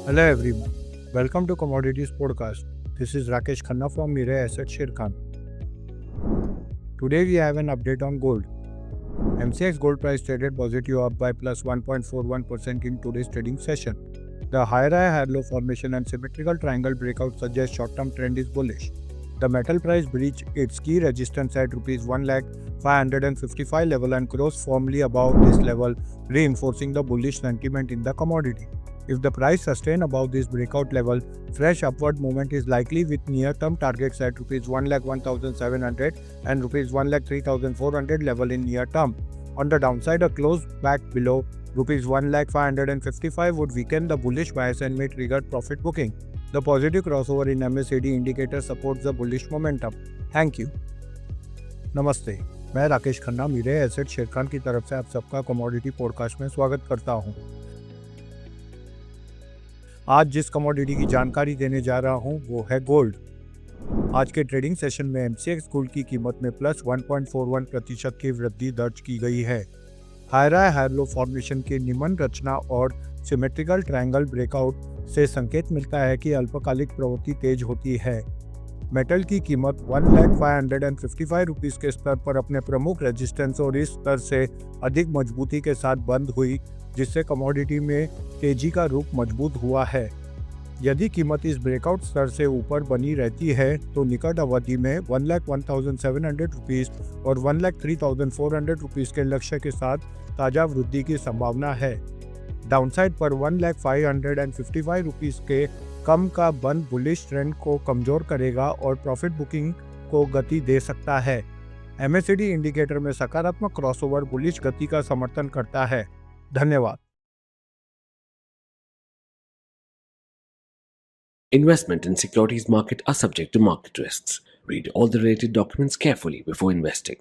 Hello everyone, welcome to Commodities Podcast. This is Rakesh Khanna from Mirae Asset Sharekhan. Today we have an update on gold. MCX gold price traded positive up by plus 1.41% in today's trading session. The higher low formation and symmetrical triangle breakout suggest short-term trend is bullish. The metal price breached its key resistance at Rs 1,555 level and closed firmly above this level, reinforcing the bullish sentiment in the commodity. If the price sustains above this breakout level, fresh upward movement is likely with near-term targets at Rs 1,01,700 and Rs 1,03,400 level in near term. On the downside, a close back below Rs 1,555 would weaken the bullish bias and may trigger profit booking. The positive crossover in MACD indicator supports the bullish momentum. Thank you. नमस्ते, मैं Rakesh Khanna Mirae Asset Sharekhan की तरफ से आप सबका commodity podcast में स्वागत करता हूं। आज जिस कमोडिटी की जानकारी देने जा रहा हूं वो है गोल्ड। आज के ट्रेडिंग सेशन में MCX गोल्ड की कीमत में प्लस 1.41% की वृद्धि दर्ज की गई है। हायर लो फॉर्मेशन की निम्न रचना और सिमेट्रिकल ट्रायंगल ब्रेकआउट से संकेत मिलता है कि अल्पकालिक प्रवृत्ति तेज होती है। मेटल की कीमत 1,555 रुपीस के स्तर पर अपने प्रमुख रेजिस्टेंस और इस स्तर से अधिक मजबूती के साथ बंद हुई, जिससे कमोडिटी में तेजी का रुख मजबूत हुआ है। यदि कीमत इस ब्रेकआउट स्तर से ऊपर बनी रहती है तो निकट अवधि में 1,01,700 रुपीस और 1,03,400 रुपीस के लक्ष्य के साथ ताज़ा वृद्धि की संभावना है। डाउनसाइड पर 1,0555 रुपीस के कम का बंद बुलिश ट्रेंड को कमजोर करेगा और प्रॉफिट बुकिंग को गति दे सकता है। MACD इंडिकेटर में सकारात्मक क्रॉसओवर बुलिश गति का समर्थन करता है। धन्यवाद। Investment in securities market are subject to market risks. Read all the related documents carefully before investing.